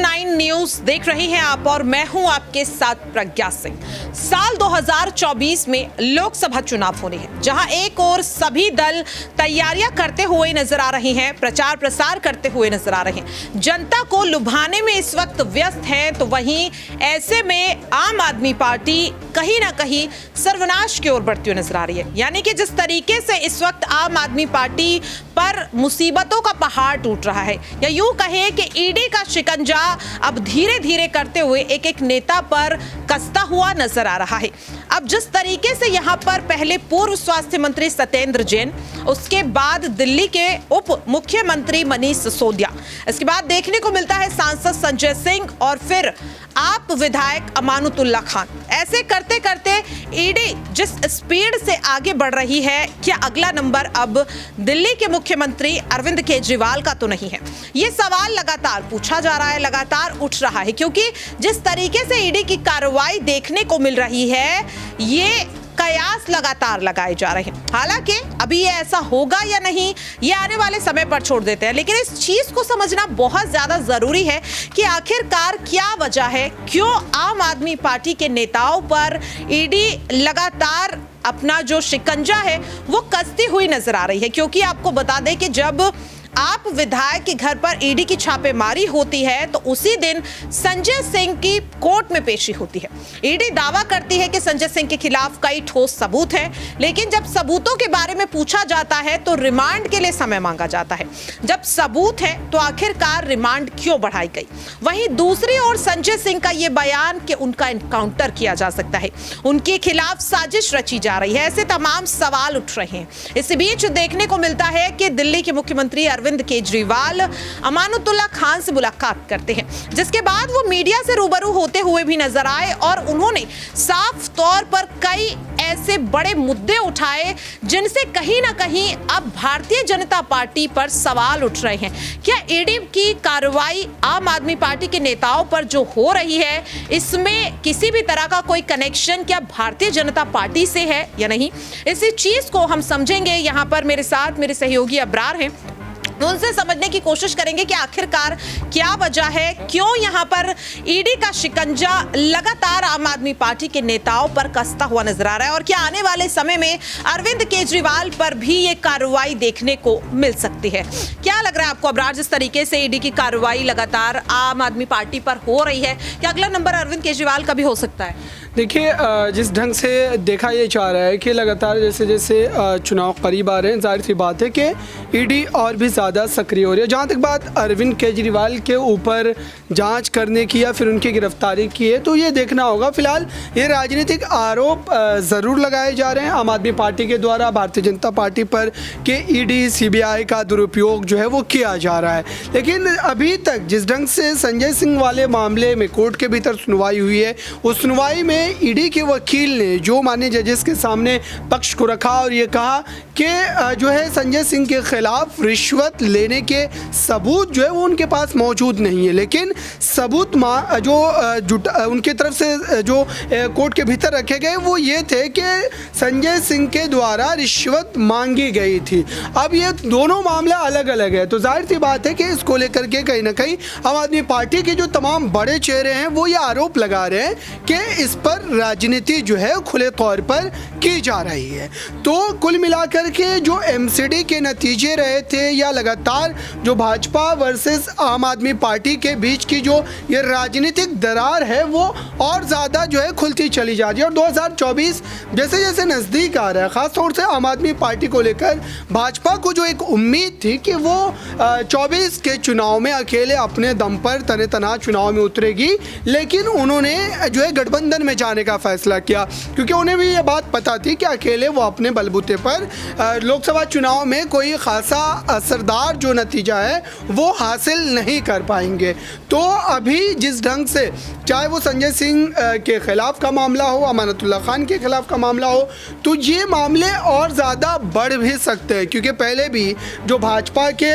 9 news देख रहे हैं आप और मैं हूं आपके साथ प्रज्ञा सिंह। साल 2024 में लोकसभा चुनाव होने हैं, जहां एक और सभी दल तैयारियां करते हुए नजर आ रहे हैं, प्रचार प्रसार करते हुए नजर आ रहे हैं, जनता को लुभाने में इस वक्त व्यस्त हैं, तो वहीं ऐसे में आम आदमी पार्टी कहीं ना कहीं सर्वनाश की ओर बढ़ती हुई नजर आ रही है। यानी कि जिस तरीके से इस वक्त आम आदमी पार्टी पर मुसीबतों का पहाड़ टूट रहा है, या यूं कहे कि ईडी का शिकंजा अब धीरे धीरे करते हुए एक एक नेता पर कसता हुआ नजर आ रहा है। अब जिस तरीके से यहां पर पहले पूर्व स्वास्थ्य मंत्री सत्येंद्र जैन, उसके बाद दिल्ली के उप मुख्यमंत्री मनीष सिसोदिया, इसके बाद देखने को मिलता है सांसद संजय सिंह और फिर आप विधायक अमानुतुल्ला खान। ऐसे करते करते ईडी जिस स्पीड से आगे बढ़ रही है, क्या अगला नंबर अब दिल्ली के मुख्यमंत्री अरविंद केजरीवाल का तो नहीं है? ये सवाल लगातार पूछा जा रहा है, लगातार उठ रहा है, क्योंकि जिस तरीके से ईडी की कार्रवाई देखने को मिल रही है, ये कयास लगातार लगाए जा रहे हैं। हालांकि अभी ये ऐसा होगा या नहीं, ये आने वाले समय पर छोड़ देते हैं, लेकिन इस चीज को समझना बहुत ज्यादा जरूरी है कि आखिरकार क्या वजह है, क्यों आम आदमी पार्टी के नेताओं पर ईडी लगातार अपना जो शिकंजा है वो कसती हुई नजर आ रही है। क्योंकि आपको बता दें कि जब आप विधायक के घर पर ईडी की छापेमारी होती है, तो उसी दिन संजय सिंह की कोर्ट में पेशी होती है। ईडी दावा करती है कि संजय सिंह के खिलाफ कई ठोस सबूत हैं, लेकिन जब सबूतों के बारे में पूछा जाता है तो रिमांड के लिए समय मांगा जाता है। जब सबूत है तो आखिरकार रिमांड क्यों बढ़ाई गई? वहीं दूसरी ओर संजय सिंह का यह बयान कि उनका एनकाउंटर किया जा सकता है, उनके खिलाफ साजिश रची जा रही है, ऐसे तमाम सवाल उठ रहे हैं। इसी बीच देखने को मिलता है कि दिल्ली के मुख्यमंत्री अरविंद केजरीवाल अमानुतुल्ला खान से मुलाकात करते हैं, जिसके बाद वो मीडिया से रूबरू होते हुए भी नजर आए और उन्होंने साफ तौर पर कई ऐसे बड़े मुद्दे उठाए जिनसे कहीं ना कहीं अब भारतीय जनता पार्टी पर सवाल उठ रहे हैं। क्या ईडी की कार्रवाई आम आदमी पार्टी के नेताओं पर जो हो रही है, इसमें किसी भी तरह का कोई कनेक्शन क्या भारतीय जनता पार्टी से है या नहीं? इसी चीज को हम समझेंगे। यहाँ पर मेरे साथ मेरे सहयोगी अब्रार हैं, उनसे समझने की कोशिश करेंगे कि आखिरकार क्या वजह है, क्यों यहाँ पर ईडी का शिकंजा लगातार आम आदमी पार्टी के नेताओं पर कसता हुआ नजर आ रहा है, और क्या आने वाले समय में अरविंद केजरीवाल पर भी ये कार्रवाई देखने को मिल सकती है? क्या लग रहा है आपको अब्रार, जिस तरीके से ईडी की कार्रवाई लगातार आम आदमी पार्टी पर हो रही है, क्या अगला नंबर अरविंद केजरीवाल का भी हो सकता है? देखिए, जिस ढंग से देखा ये जा रहा है कि लगातार जैसे जैसे चुनाव करीब आ रहे हैं, जाहिर सी बात है कि ईडी और भी ज़्यादा सक्रिय हो रही है। जहाँ तक बात अरविंद केजरीवाल के ऊपर जांच करने की या फिर उनकी गिरफ्तारी की है, तो ये देखना होगा। फिलहाल ये राजनीतिक आरोप ज़रूर लगाए जा रहे हैं आम आदमी पार्टी के द्वारा भारतीय जनता पार्टी पर कि ईडी सीबीआई का दुरुपयोग जो है वो किया जा रहा है। लेकिन अभी तक जिस ढंग से संजय सिंह वाले मामले में कोर्ट के भीतर सुनवाई हुई है, उस सुनवाई में ईडी के वकील ने जो माननीय जजेस के सामने पक्ष को रखा और ये कहा कि जो है संजय सिंह के खिलाफ रिश्वत लेने के सबूत जो है वो उनके पास मौजूद नहीं है, लेकिन सबूत जो उनके तरफ से जो कोर्ट के भीतर रखे गए वो ये थे कि संजय सिंह के द्वारा रिश्वत मांगी गई थी। अब ये दोनों मामला अलग अलग है, तो जाहिर सी बात है कि इसको लेकर के कहीं ना कहीं आम आदमी पार्टी के जो तमाम बड़े चेहरे हैं वो ये आरोप लगा रहे हैं कि इस पर राजनीति जो है खुले तौर पर की जा रही है। तो कुल मिलाकर के जो एमसीडी के नतीजे रहे थे, या लगातार जो भाजपा वर्सेस आम आदमी पार्टी के बीच की जो ये राजनीतिक दरार है वो और ज़्यादा जो है खुलती चली जा रही है। और 2024 जैसे जैसे नज़दीक आ रहा है, ख़ासतौर से आम आदमी पार्टी को लेकर भाजपा को जो एक उम्मीद थी कि वो 24 के चुनाव में अकेले अपने दम पर तने तना चुनाव में उतरेगी, लेकिन उन्होंने जो है गठबंधन में जाने का फैसला किया, क्योंकि उन्हें भी ये बात पता थी कि अकेले वो अपने बलबूते पर लोकसभा चुनाव में कोई खासा असरदार जो नतीजा है वो हासिल नहीं कर पाएंगे। तो अभी जिस ढंग से चाहे वो संजय सिंह के खिलाफ का मामला हो, अमानुतुल्ला खान के खिलाफ का मामला हो, तो ये मामले और ज़्यादा बढ़ भी सकते हैं, क्योंकि पहले भी जो भाजपा के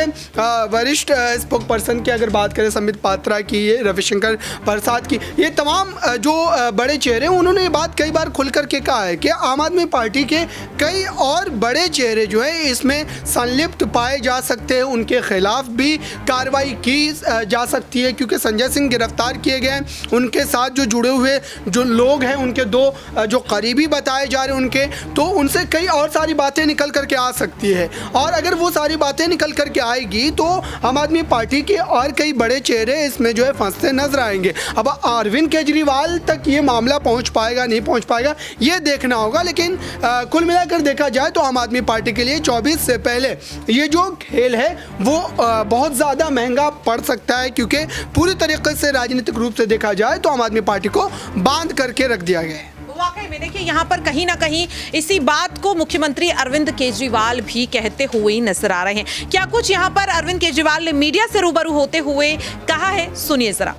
वरिष्ठ स्पोक पर्सन की अगर बात करें, संबित पात्रा की, रविशंकर प्रसाद की, ये तमाम जो बड़े चेहरे चेहरे, उन्होंने ये बात कई बार खुल करके कहा है कि आम आदमी पार्टी के कई और बड़े चेहरे जो है इसमें संलिप्त पाए जा सकते हैं, उनके खिलाफ भी कार्रवाई की जा सकती है, क्योंकि संजय सिंह गिरफ्तार किए गए, उनके साथ जो जुड़े हुए जो लोग हैं, उनके दो जो करीबी बताए जा रहे हैं उनके, तो उनसे कई और सारी बातें निकल करके आ सकती है। और अगर वो सारी बातें निकल करके आएगी तो आम आदमी पार्टी के और कई बड़े चेहरे इसमें जो है फंसते नजर आएंगे। अब अरविंद केजरीवाल तक ये मामला पहुंच पाएगा नहीं पहुंच पाएगा ये देखना होगा, लेकिन कुल मिलाकर देखा जाए तो आम आदमी पार्टी के लिए 24 से पहले ये जो खेल है वो बहुत ज़्यादा महंगा पड़ सकता है, क्योंकि पूरी तरीके से राजनीतिक रूप से देखा जाए तो आम आदमी पार्टी को बांध करके रख दिया गया है। वाकई में देखिए यहाँ पर कहीं ना कहीं इसी बात को मुख्यमंत्री अरविंद केजरीवाल भी कहते हुए नजर आ रहे हैं। क्या कुछ यहाँ पर अरविंद केजरीवाल ने मीडिया से रूबरू होते हुए कहा है, सुनिए जरा।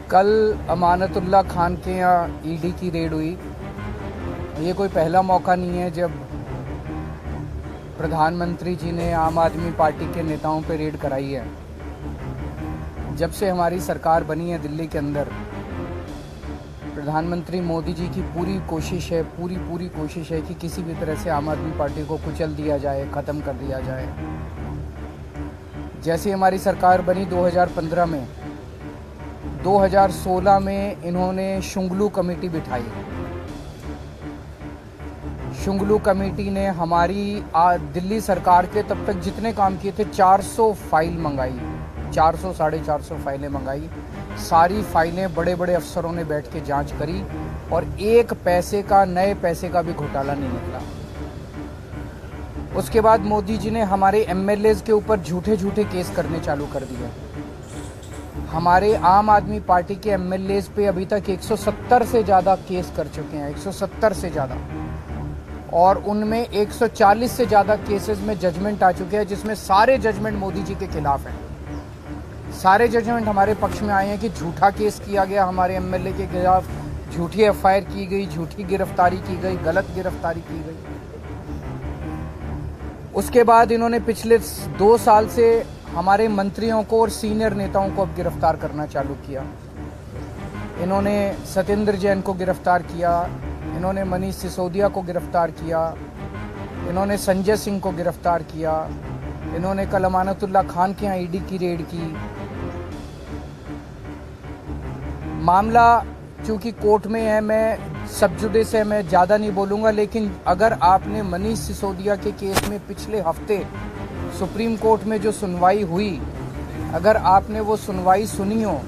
कल अमानतुल्लाह खान के यहाँ ईडी की रेड हुई। ये कोई पहला मौका नहीं है जब प्रधानमंत्री जी ने आम आदमी पार्टी के नेताओं पे रेड कराई है। जब से हमारी सरकार बनी है दिल्ली के अंदर, प्रधानमंत्री मोदी जी की पूरी कोशिश है कि किसी भी तरह से आम आदमी पार्टी को कुचल दिया जाए, ख़त्म कर दिया जाए। जैसे हमारी सरकार बनी 2015 में, 2016 में इन्होंने शुंगलू कमेटी बिठाई। शुंगलू कमेटी ने हमारी दिल्ली सरकार के तब तक जितने काम किए थे 400 फाइल मंगाई, 400 साढ़े 400 फाइलें मंगाई। सारी फाइलें बड़े बड़े अफसरों ने बैठ के जांच करी और एक पैसे का, नए पैसे का भी घोटाला नहीं निकला। उसके बाद मोदी जी ने हमारे एमएलएज के ऊपर झूठे केस करने चालू कर दिए। हमारे आम आदमी पार्टी के एमएलएज पे अभी तक 170 से ज़्यादा केस कर चुके हैं, 170 से ज़्यादा, और उनमें 140 से ज़्यादा केसेस में जजमेंट आ चुके हैं, जिसमें सारे जजमेंट मोदी जी के खिलाफ हैं। सारे जजमेंट हमारे पक्ष में आए हैं कि झूठा केस किया गया हमारे एमएलए के खिलाफ, झूठी एफआईआर की गई, झूठी गिरफ्तारी की गई, गलत गिरफ्तारी की गई। उसके बाद इन्होंने पिछले 2 साल से हमारे मंत्रियों को और सीनियर नेताओं को अब गिरफ्तार करना चालू किया। इन्होंने सत्येंद्र जैन को गिरफ्तार किया, इन्होंने मनीष सिसोदिया को गिरफ्तार किया, इन्होंने संजय सिंह को गिरफ्तार किया, इन्होंने कल अमानतुल्लाह खान के यहाँ ईडी की रेड की। मामला चूंकि कोर्ट में है, मैं सब जुडिस है, मैं ज़्यादा नहीं बोलूँगा, लेकिन अगर आपने मनीष सिसोदिया के केस में पिछले हफ्ते सुप्रीम कोर्ट में जो सुनवाई हुई, अगर आपने वो सुनवाई सुनी हो,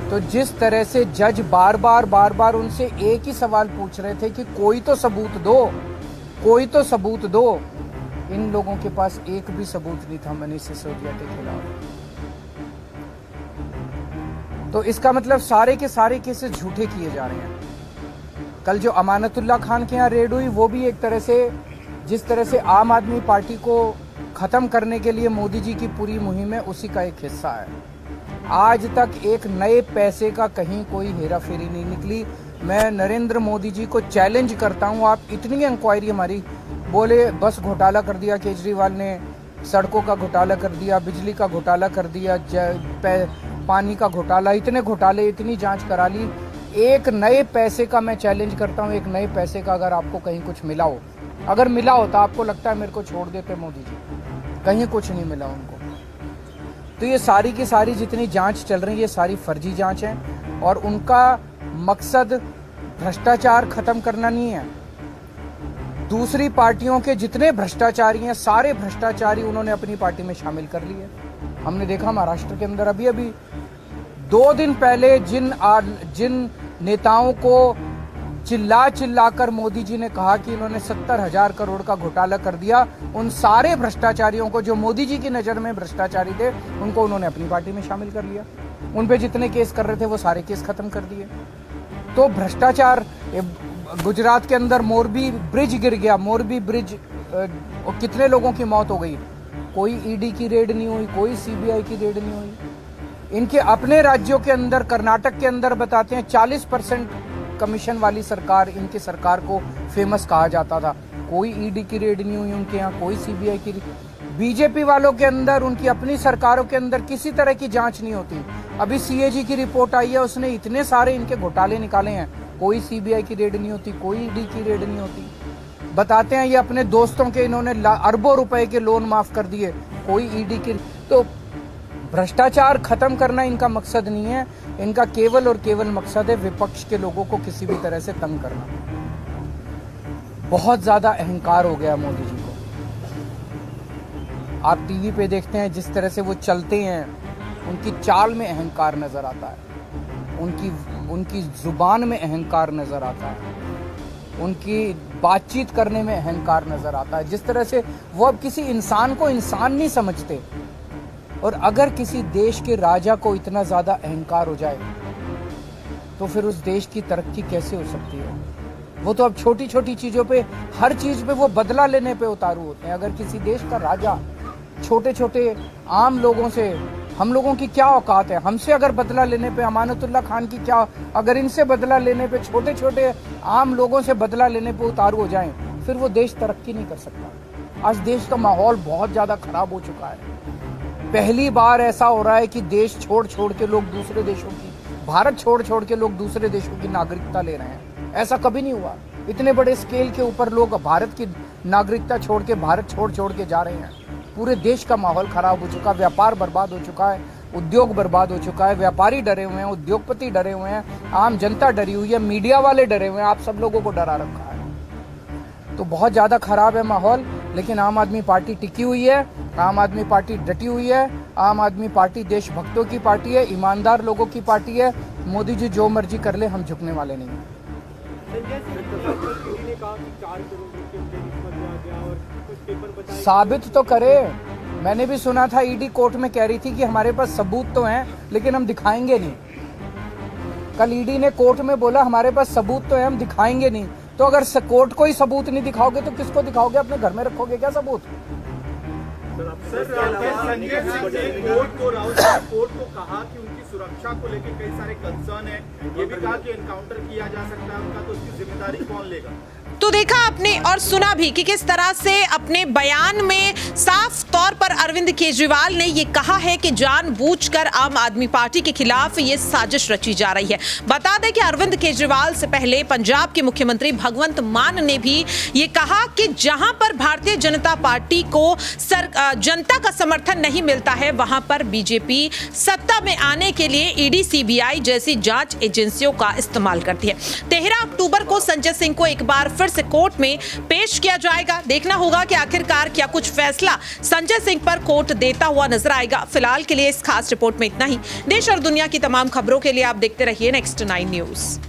तो जिस तरह से जज बार बार उनसे एक ही सवाल पूछ रहे थे कि कोई तो सबूत दो, कोई तो सबूत दो। इन लोगों के पास एक भी सबूत नहीं था मनीष सिसोदिया के खिलाफ। तो इसका मतलब सारे के सारे केसेस झूठे किए जा रहे हैं। कल जो अमानतुल्लाह खान के यहाँ रेड हुई, वो भी एक तरह से, जिस तरह से आम आदमी पार्टी को ख़त्म करने के लिए मोदी जी की पूरी मुहिम है, उसी का एक हिस्सा है। आज तक एक नए पैसे का कहीं कोई हेरा फेरी नहीं निकली। मैं नरेंद्र मोदी जी को चैलेंज करता हूँ, आप इतनी इंक्वायरी हमारी, बोले बस घोटाला कर दिया केजरीवाल ने, सड़कों का घोटाला कर दिया, बिजली का घोटाला कर दिया, पानी का घोटाला, इतने घोटाले, इतनी जांच करा ली। एक नए पैसे का मैं चैलेंज करता हूँ, एक नए पैसे का अगर आपको कहीं कुछ मिला हो, अगर मिला हो तो आपको लगता है मेरे को छोड़ देते मोदी जी, कहीं कुछ नहीं मिला उनको। तो ये सारी की सारी जितनी जांच चल रही है, ये सारी फर्जी जांच है और उनका मकसद भ्रष्टाचार खत्म करना नहीं है। दूसरी पार्टियों के जितने भ्रष्टाचारी हैं, सारे भ्रष्टाचारी उन्होंने अपनी पार्टी में शामिल कर लिए। हमने देखा महाराष्ट्र के अंदर अभी 2 दिन पहले जिन नेताओं को चिल्ला कर मोदी जी ने कहा कि इन्होंने 70,000 करोड़ का घोटाला कर दिया, उन सारे भ्रष्टाचारियों को, जो मोदी जी की नज़र में भ्रष्टाचारी थे, उनको उन्होंने अपनी पार्टी में शामिल कर लिया। उन पे जितने केस कर रहे थे वो सारे केस खत्म कर दिए। तो भ्रष्टाचार, गुजरात के अंदर मोरबी ब्रिज गिर गया, मोरबी ब्रिज, कितने लोगों की मौत हो गई, कोई ईडी की रेड नहीं हुई, कोई सीबीआई की रेड नहीं हुई। इनके अपने राज्यों के अंदर, कर्नाटक के अंदर बताते हैं 40% कमीशन वाली सरकार, इनकी सरकार को फेमस कहा जाता था, कोई ईडी की रेड नहीं हुई उनके यहाँ, कोई सीबीआई की। बीजेपी वालों के अंदर, उनकी अपनी सरकारों के अंदर किसी तरह की जांच नहीं होती। अभी सीएजी की रिपोर्ट आई है, उसने इतने सारे इनके घोटाले निकाले हैं, कोई सीबीआई की रेड नहीं होती, कोई ईडी की रेड नहीं होती। बताते हैं ये अपने दोस्तों के इन्होंने अरबों रुपए के लोन माफ कर दिए, कोई ईडी की। तो भ्रष्टाचार खत्म करना इनका मकसद नहीं है, इनका केवल और केवल मकसद है विपक्ष के लोगों को किसी भी तरह से तंग करना। बहुत ज्यादा अहंकार हो गया मोदी जी को। आप टीवी पे देखते हैं जिस तरह से वो चलते हैं, उनकी चाल में अहंकार नजर आता है, उनकी जुबान में अहंकार नजर आता है, उनकी बातचीत करने में अहंकार नजर आता है। जिस तरह से वो अब किसी इंसान को इंसान नहीं समझते। और अगर किसी देश के राजा को इतना ज्यादा अहंकार हो जाए तो फिर उस देश की तरक्की कैसे हो सकती है। वो तो अब छोटी छोटी चीजों पे, हर चीज पे वो बदला लेने पे उतारू होते हैं। अगर किसी देश का राजा छोटे छोटे आम लोगों से, हम लोगों की क्या औकात है, हमसे अगर बदला लेने पे, अमानतुल्लाह खान की क्या, अगर इनसे बदला लेने पे, छोटे छोटे आम लोगों से बदला लेने पे उतारू हो जाएं, फिर वो देश तरक्की नहीं कर सकता। आज देश का माहौल बहुत ज्यादा खराब हो चुका है। पहली बार ऐसा हो रहा है कि देश छोड़ छोड़ के लोग दूसरे देशों की, भारत छोड़ छोड़ के लोग दूसरे देशों की नागरिकता ले रहे हैं। ऐसा कभी नहीं हुआ। इतने बड़े स्केल के ऊपर लोग भारत की नागरिकता छोड़ के, भारत छोड़ के जा रहे हैं। पूरे देश का माहौल खराब हो चुका है, व्यापार बर्बाद हो चुका है, उद्योग बर्बाद हो चुका है, व्यापारी डरे हुए हैं, उद्योगपति डरे हुए हैं, आम जनता डरी हुई है, मीडिया वाले डरे हुए हैं, आप सब लोगों को डरा रखा है। तो बहुत ज्यादा खराब है माहौल। लेकिन आम आदमी पार्टी टिकी हुई है, आम आदमी पार्टी डटी हुई है, आम आदमी पार्टी देशभक्तों की पार्टी है, ईमानदार लोगों की पार्टी है। मोदी जी जो मर्जी कर ले, हम झुकने वाले नहीं हैं। साबित तो करे। मैंने भी सुना था ईडी कोर्ट में कह रही थी कि हमारे पास सबूत तो हैं लेकिन हम दिखाएंगे नहीं। कल ईडी ने कोर्ट में बोला हमारे पास सबूत तो है, हम दिखाएंगे नहीं। तो अगर कोर्ट को ही सबूत नहीं दिखाओगे तो किसको दिखाओगे? अपने घर में रखोगे क्या सबूत? कोर्ट को कहा कि उनकी सुरक्षा को लेकर कई सारे कंसर्न है, ये भी कहा कि एनकाउंटर किया जा सकता है उनका, तो उसकी जिम्मेदारी कौन लेगा? तो देखा आपने और सुना भी कि किस तरह से अपने बयान में साफ तौर पर अरविंद केजरीवाल ने ये कहा है कि जानबूझकर आम आदमी पार्टी के खिलाफ ये साजिश रची जा रही है। बता दें कि अरविंद केजरीवाल से पहले पंजाब के मुख्यमंत्री भगवंत मान ने भी ये कहा कि जहां पर भारतीय जनता पार्टी को जनता का समर्थन नहीं मिलता है, वहां पर बीजेपी सत्ता में आने के लिए ईडी, सीबीआई जैसी जांच एजेंसियों का इस्तेमाल करती है। 13 अक्टूबर को संजय सिंह को एक बार फिर से कोर्ट में पेश किया जाएगा। देखना होगा कि आखिरकार क्या कुछ फैसला संजय सिंह पर कोर्ट देता हुआ नजर आएगा। फिलहाल के लिए इस खास रिपोर्ट में इतना ही। देश और दुनिया की तमाम खबरों के लिए आप देखते रहिए नेक्स्ट 9 न्यूज।